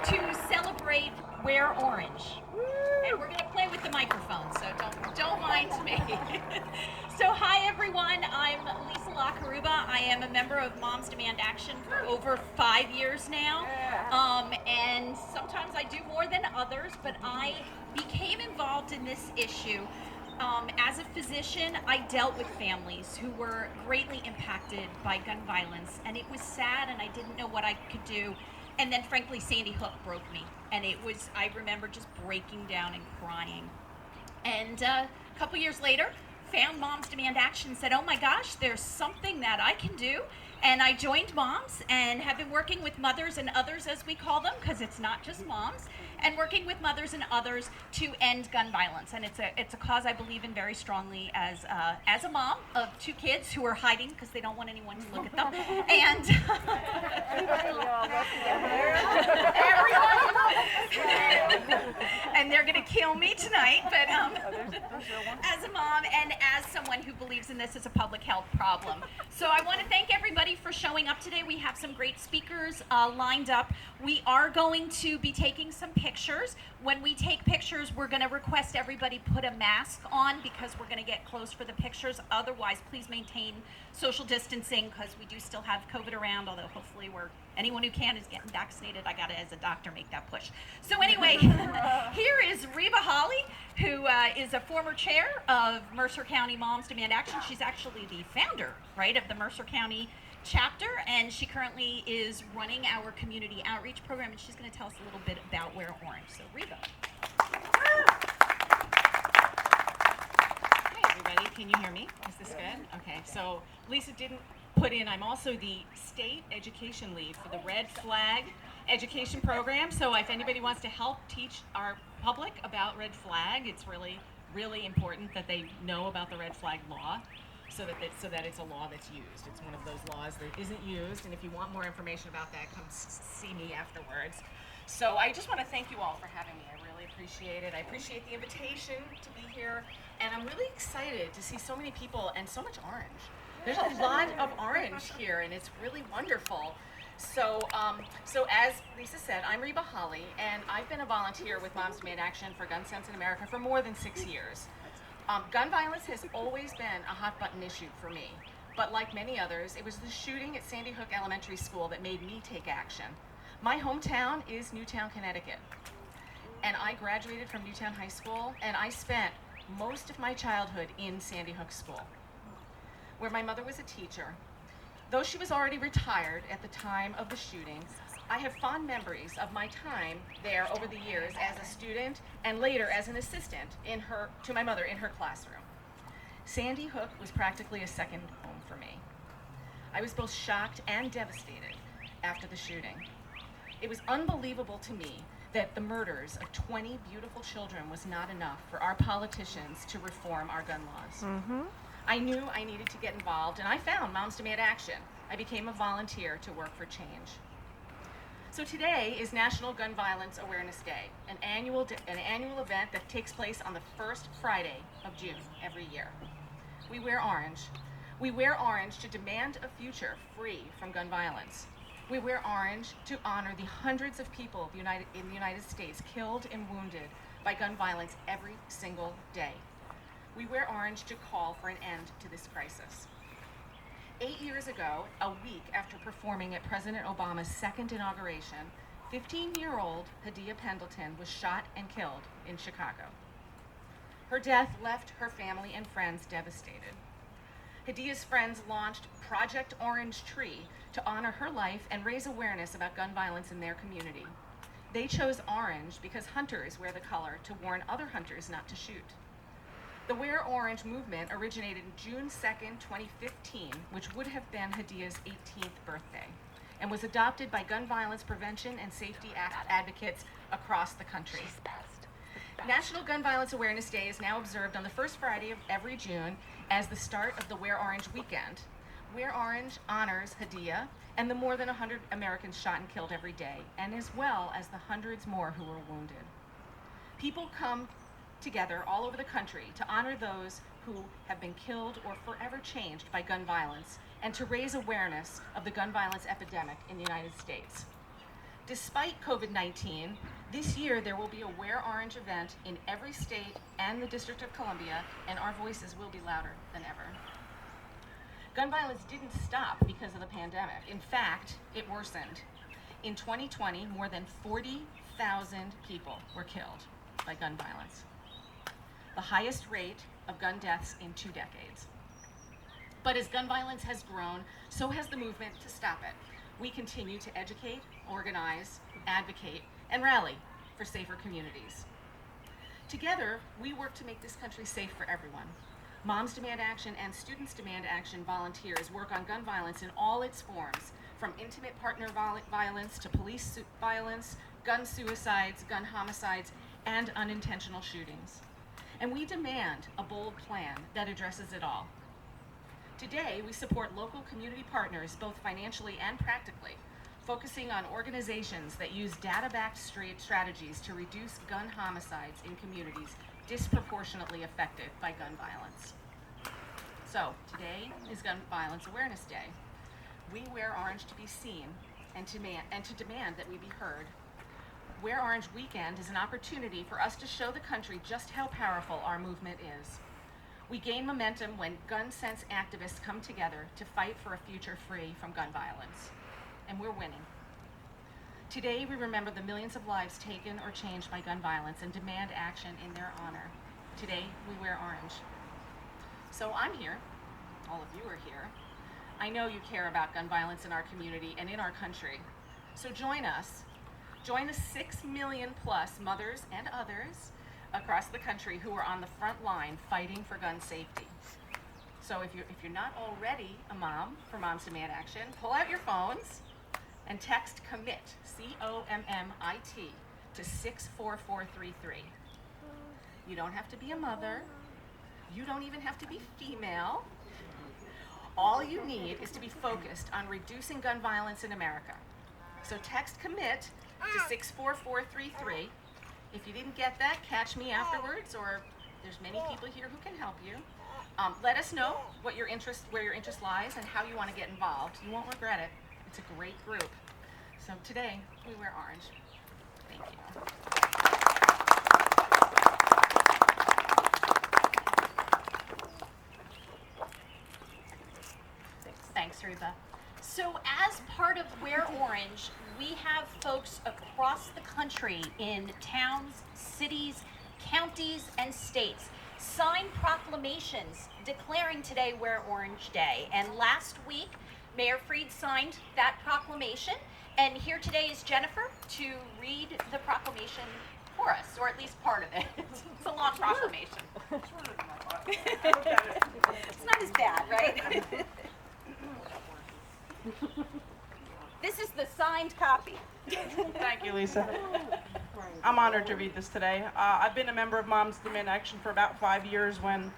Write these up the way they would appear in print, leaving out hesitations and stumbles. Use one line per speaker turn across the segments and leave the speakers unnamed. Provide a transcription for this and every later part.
to celebrate Wear Orange. And we're going to play with the microphone, so don't mind me. So hi everyone, I'm Lisa LaCaruba. I am a member of Moms Demand Action for over 5 years now. And sometimes I do more than others, but I became involved in this issue. As a physician, I dealt with families who were greatly impacted by gun violence, and it was sad, and I didn't know what I could do. And then, frankly, Sandy Hook broke me, and I remember just breaking down and crying. And a couple years later, found Moms Demand Action, said, oh my gosh, there's something that I can do. And I joined Moms and have been working with mothers and others, as we call them, because it's not just moms, and working with mothers and others to end gun violence. And it's a cause I believe in very strongly as a mom of 2 kids who are hiding because they don't want anyone to look at them. And everyone, and they're going to kill me tonight. But as a mom and as someone who believes in this as a public health problem. So I want to thank everybody for showing up today. We have some great speakers lined up. We are going to be taking some pictures. When we take pictures, we're going to request everybody put a mask on because we're going to get close for the pictures. Otherwise, please maintain social distancing because we do still have COVID around, although hopefully anyone who can is getting vaccinated. I got to, as a doctor, make that push. So anyway, here is Reba Holly, who is a former chair of Mercer County Moms Demand Action. She's actually the founder, right, of the Mercer County chapter, and she currently is running our community outreach program, and she's going to tell us a little bit about Wear Orange. So Reba.
Hi everybody, can you hear me? Is this good? Okay, so Lisa didn't put in, I'm also the state education lead for the Red Flag education program, so if anybody wants to help teach our public about Red Flag, it's really, really important that they know about the Red Flag law. So that it's a law that's used. It's one of those laws that isn't used, and if you want more information about that, come see me afterwards. So I just want to thank you all for having me. I really appreciate it. I appreciate the invitation to be here, and I'm really excited to see so many people and so much orange. There's a lot of orange here, and it's really wonderful. So as Lisa said, I'm Reba Holly, and I've been a volunteer with Moms Demand Action for Gun Sense in America for more than 6 years. Gun violence has always been a hot button issue for me, but like many others, it was the shooting at Sandy Hook Elementary School that made me take action. My hometown is Newtown, Connecticut, and I graduated from Newtown High School, and I spent most of my childhood in Sandy Hook School, where my mother was a teacher. Though she was already retired at the time of the shooting, I have fond memories of my time there over the years as a student and later as an assistant to my mother in her classroom. Sandy Hook was practically a second home for me. I was both shocked and devastated after the shooting. It was unbelievable to me that the murders of 20 beautiful children was not enough for our politicians to reform our gun laws. Mm-hmm. I knew I needed to get involved, and I found Moms Demand Action. I became a volunteer to work for change. So today is National Gun Violence Awareness Day, an annual event that takes place on the first Friday of June every year. We wear orange. We wear orange to demand a future free from gun violence. We wear orange to honor the hundreds of people in the United States killed and wounded by gun violence every single day. We wear orange to call for an end to this crisis. 8 years ago, a week after performing at President Obama's second inauguration, 15-year-old Hadia Pendleton was shot and killed in Chicago. Her death left her family and friends devastated. Hadia's friends launched Project Orange Tree to honor her life and raise awareness about gun violence in their community. They chose orange because hunters wear the color to warn other hunters not to shoot. The Wear Orange movement originated June 2nd, 2015, which would have been Hadia's 18th birthday, and was adopted by gun violence prevention and safety advocates across the country. National Gun Violence Awareness Day is now observed on the first Friday of every June as the start of the Wear Orange weekend. Wear Orange honors Hadia and the more than 100 Americans shot and killed every day, and as well as the hundreds more who were wounded. People come together all over the country to honor those who have been killed or forever changed by gun violence and to raise awareness of the gun violence epidemic in the United States. Despite COVID-19, this year there will be a Wear Orange event in every state and the District of Columbia, and our voices will be louder than ever. Gun violence didn't stop because of the pandemic. In fact, it worsened. In 2020, more than 40,000 people were killed by gun violence, the highest rate of gun deaths in 2 decades. But as gun violence has grown, so has the movement to stop it. We continue to educate, organize, advocate, and rally for safer communities. Together, we work to make this country safe for everyone. Moms Demand Action and Students Demand Action volunteers work on gun violence in all its forms, from intimate partner violence to police violence, gun suicides, gun homicides, and unintentional shootings. And we demand a bold plan that addresses it all. Today, we support local community partners, both financially and practically, focusing on organizations that use data-backed strategies to reduce gun homicides in communities disproportionately affected by gun violence. So, today is Gun Violence Awareness Day. We wear orange to be seen and to demand that we be heard. Wear Orange Weekend is an opportunity for us to show the country just how powerful our movement is. We gain momentum when gun sense activists come together to fight for a future free from gun violence. And we're winning. Today, we remember the millions of lives taken or changed by gun violence and demand action in their honor. Today, we wear orange. So I'm here. All of you are here. I know you care about gun violence in our community and in our country. So join us. Join the 6 million plus mothers and others across the country who are on the front line fighting for gun safety. So if you're not already a mom for Moms Demand Action, pull out your phones and text COMMIT, COMMIT, to 64433. You don't have to be a mother. You don't even have to be female. All you need is to be focused on reducing gun violence in America. So text COMMIT to 64433. If you didn't get that, catch me afterwards, or there's many people here who can help you. Let us know where your interest lies and how you want to get involved. You won't regret it. It's a great group. So today, we wear orange. Thank you.
Thanks, Reba. So as part of Wear Orange, we have folks across the country in towns, cities, counties, and states sign proclamations declaring today Wear Orange Day. And last week, Mayor Freed signed that proclamation. And here today is Jennifer to read the proclamation for us, or at least part of it. It's a long proclamation. It's not as bad, right? This is the signed copy.
Thank you, Lisa. I'm honored to read this today. I've been a member of Moms Demand Action for about 5 years when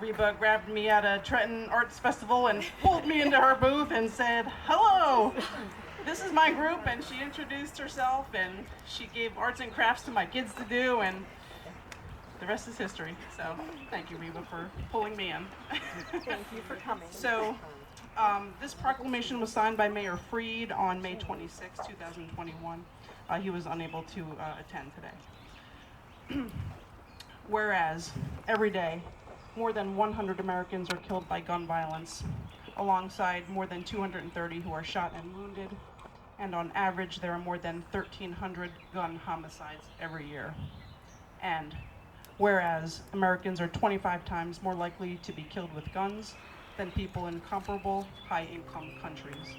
Reba grabbed me at a Trenton Arts Festival and pulled me into her booth and said, "Hello, this is my group," and she introduced herself and she gave arts and crafts to my kids to do, and the rest is history. So thank you, Reba, for pulling me in.
Thank you for coming.
So this proclamation was signed by Mayor Freed on May 26, 2021. He was unable to attend today. Whereas every day, more than 100 Americans are killed by gun violence, alongside more than 230 who are shot and wounded, and on average there are more than 1,300 gun homicides every year. And whereas Americans are 25 times more likely to be killed with guns than people in comparable high-income countries.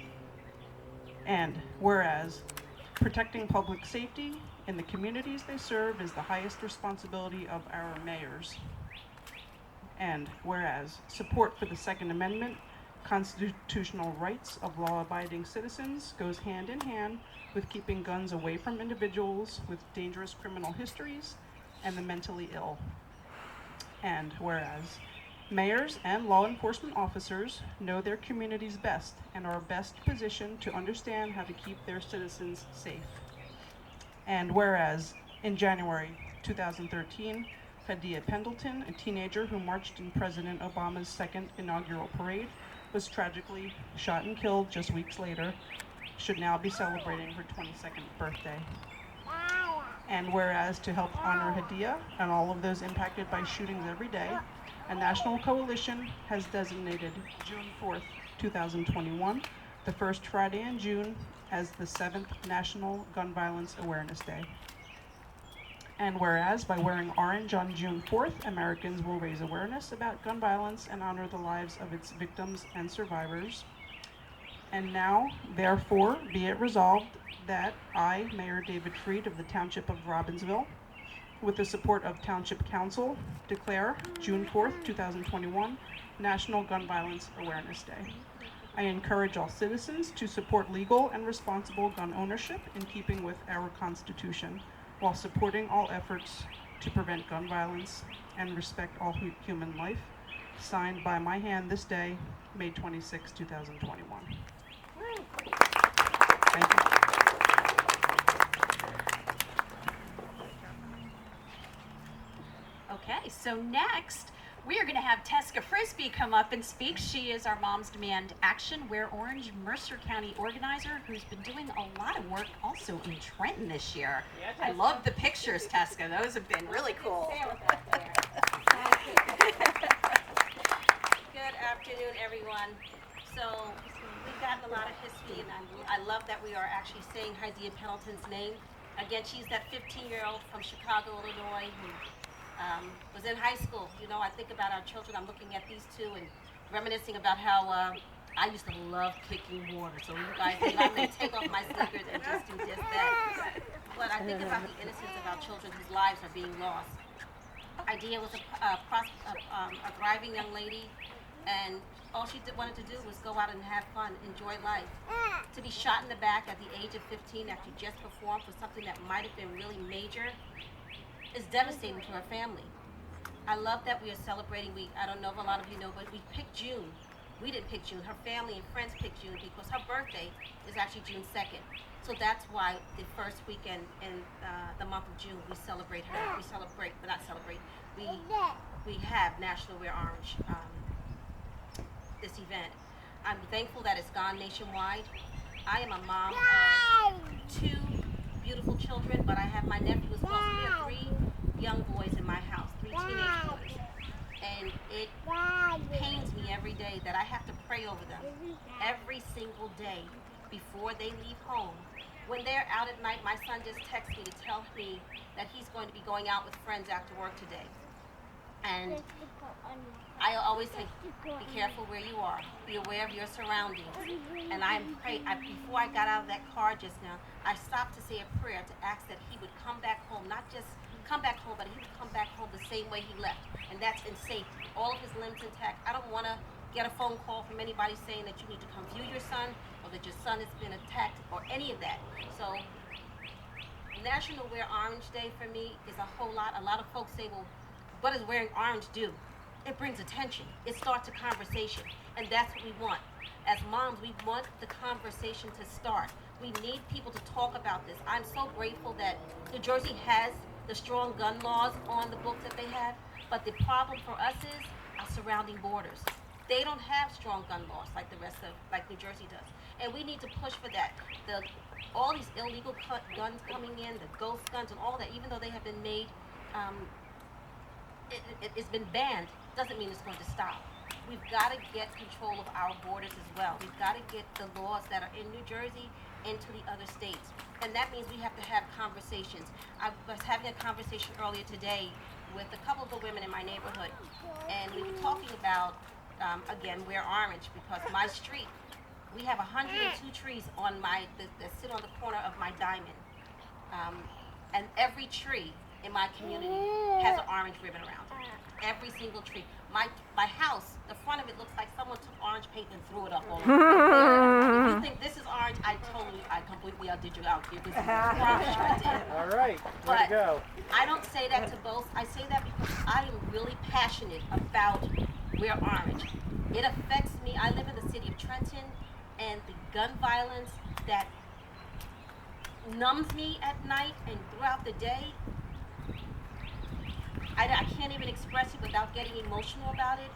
And whereas protecting public safety in the communities they serve is the highest responsibility of our mayors. And whereas support for the Second Amendment, constitutional rights of law-abiding citizens, goes hand in hand with keeping guns away from individuals with dangerous criminal histories and the mentally ill. And whereas mayors and law enforcement officers know their communities best and are best positioned to understand how to keep their citizens safe. And whereas in January 2013, Hadia Pendleton, a teenager who marched in President Obama's second inaugural parade, was tragically shot and killed just weeks later. should now be celebrating her 22nd birthday. And whereas to help honor Hadia and all of those impacted by shootings every day, a national coalition has designated June 4th, 2021, the first Friday in June, as the 7th National Gun Violence Awareness Day. And whereas by wearing orange on June 4th, Americans will raise awareness about gun violence and honor the lives of its victims and survivors. And now, therefore, be it resolved that I, Mayor David Freed of the Township of Robbinsville, with the support of Township Council, declare June 4th, 2021, National Gun Violence Awareness Day. I encourage all citizens to support legal and responsible gun ownership in keeping with our Constitution, while supporting all efforts to prevent gun violence and respect all human life. Signed by my hand this day, May 26, 2021. Thank you.
Okay, so next we are going to have Teska Frisbee come up and speak. She is our Moms Demand Action Wear Orange Mercer County organizer who's been doing a lot of work also in Trenton this year. I love the pictures, Teska. Those have been really cool.
Good afternoon, everyone. So we've gotten a lot of history, and I love that we are actually saying Hadia Pendleton's name. Again, she's that 15-year-old from Chicago, Illinois, who was in high school. You know, I think about our children. I'm looking at these two and reminiscing about how I used to love kicking water. So you guys, I may take off my sneakers and just do just that. But I think about the innocence of our children whose lives are being lost. Idea was a thriving young lady, and all she wanted to do was go out and have fun, enjoy life. To be shot in the back at the age of 15 after you just performed for something that might have been really major is devastating to her family. I love that we are celebrating. I don't know if a lot of you know, but we picked June. We didn't pick June. Her family and friends picked June because her birthday is actually June 2nd. So that's why the first weekend in the month of June we celebrate her. We celebrate, but not celebrate. We have National Wear Orange this event. I'm thankful that it's gone nationwide. I am a mom of 2 beautiful children, but I have my nephew as well. So we have 3 young boys in my house, 3 teenage boys. And it pains me every day that I have to pray over them every single day before they leave home. When they're out at night, my son just texts me to tell me that he's going to be going out with friends after work today. And I always say, be careful where you are. Be aware of your surroundings. And before I got out of that car just now, I stopped to say a prayer to ask that he would come back home, not just come back home, but he would come back home the same way he left. And that's in safety. All of his limbs intact. I don't want to get a phone call from anybody saying that you need to come view your son or that your son has been attacked or any of that. So National Wear Orange Day for me is a whole lot. A lot of folks say, well, what does wearing orange do? It brings attention. It starts a conversation. And that's what we want. As moms, we want the conversation to start. We need people to talk about this. I'm so grateful that New Jersey has the strong gun laws on the books that they have. But the problem for us is our surrounding borders. They don't have strong gun laws like New Jersey does. And we need to push for that. All these illegal guns coming in, the ghost guns and all that, even though they have been made, it's been banned, doesn't mean it's going to stop. We've got to get control of our borders as well. We've got to get the laws that are in New Jersey into the other states. And that means we have to have conversations. I was having a conversation earlier today with a couple of the women in my neighborhood. And we were talking about, again, wear orange, because my street, we have 102 trees on that sit on the corner of my diamond. And every tree in my community has an orange ribbon around it. Every single tree. My house, the front of it looks like someone took orange paint and threw it up all over. If you think this is orange, I completely outdid you out here. This is orange right there.
All right, way to go.
I don't say that to boast. I say that because I am really passionate about Wear Orange. It affects me. I live in the city of Trenton, and the gun violence that numbs me at night and throughout the day, I can't even express it without getting emotional about it.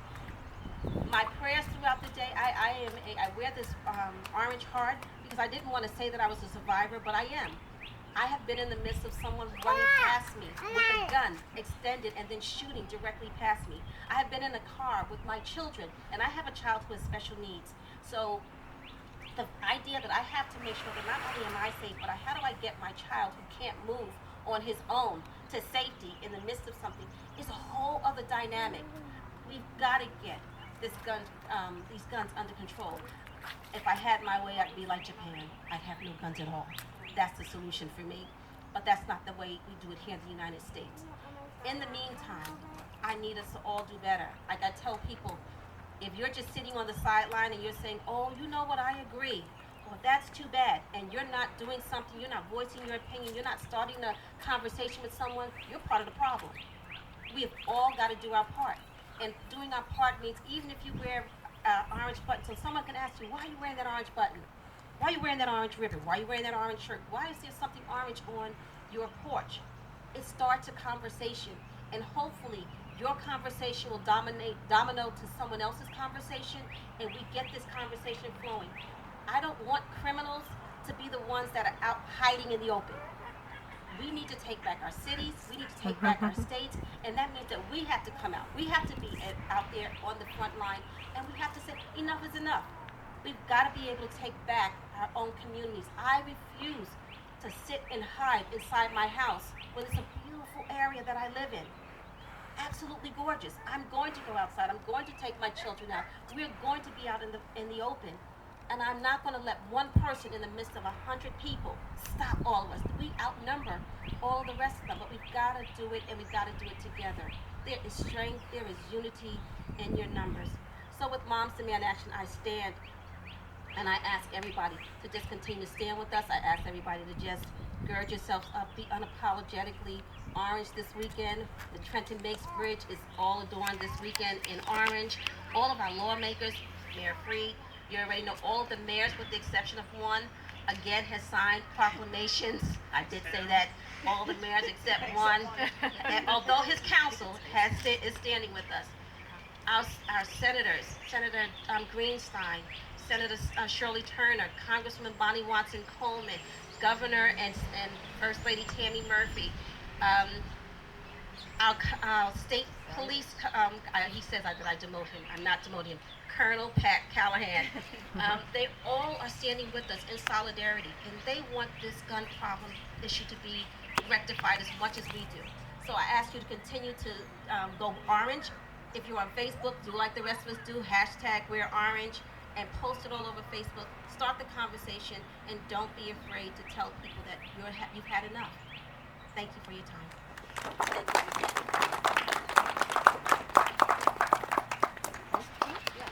My prayers throughout the day, I wear this orange heart because I didn't want to say that I was a survivor, but I am. I have been in the midst of someone running past me with a gun extended and then shooting directly past me. I have been in a car with my children, and I have a child who has special needs. So the idea that I have to make sure that not only am I safe, but how do I get my child who can't move on his own to safety in the midst of something is a whole other dynamic. We've got to get these guns under control. If I had my way, I'd be like Japan. I'd have no guns at all. That's the solution for me. But that's not the way we do it here in the United States. In the meantime, I need us to all do better. Like I tell people, if you're just sitting on the sideline and you're saying, oh, you know what, I agree. Well, that's too bad. And you're not doing something, you're not voicing your opinion, you're not starting a conversation with someone, you're part of the problem. We've all got to do our part. And doing our part means even if you wear orange button, so someone can ask you, why are you wearing that orange button? Why are you wearing that orange ribbon? Why are you wearing that orange shirt? Why is there something orange on your porch? It starts a conversation, and hopefully your conversation will domino to someone else's conversation, and we get this conversation flowing. I don't want criminals to be the ones that are out hiding in the open. We need to take back our cities, we need to take back our states, and that means that we have to come out. We have to be out there on the front line, and we have to say, enough is enough. We've got to be able to take back our own communities. I refuse to sit and hide inside my house when it's a beautiful area that I live in. Absolutely gorgeous. I'm going to go outside. I'm going to take my children out. We're going to be out in the open. And I'm not going to let one person in the midst of 100 people stop all of us. We outnumber all the rest of them, but we've got to do it, and we've got to do it together. There is strength, there is unity in your numbers. So with Moms Demand Action, I stand, and I ask everybody to just continue to stand with us. I ask everybody to just gird yourselves up, be unapologetically orange this weekend. The Trenton Makes Bridge is all adorned this weekend in orange. All of our lawmakers, Mayor Freed, you already know all of the mayors with the exception of one, again has signed proclamations. I did say that, all the mayors except one. And although his council is standing with us. Our senators, Senator Greenstein, Senator Shirley Turner, Congresswoman Bonnie Watson Coleman, Governor and First Lady Tammy Murphy, our state police, he says that I demote him. I'm not demoting him. Colonel Pat Callahan. They all are standing with us in solidarity, and they want this gun problem issue to be rectified as much as we do. So I ask you to continue to go orange. If you're on Facebook, do like the rest of us do, #WearOrange, and post it all over Facebook. Start the conversation, and don't be afraid to tell people that you've had enough. Thank you for your time.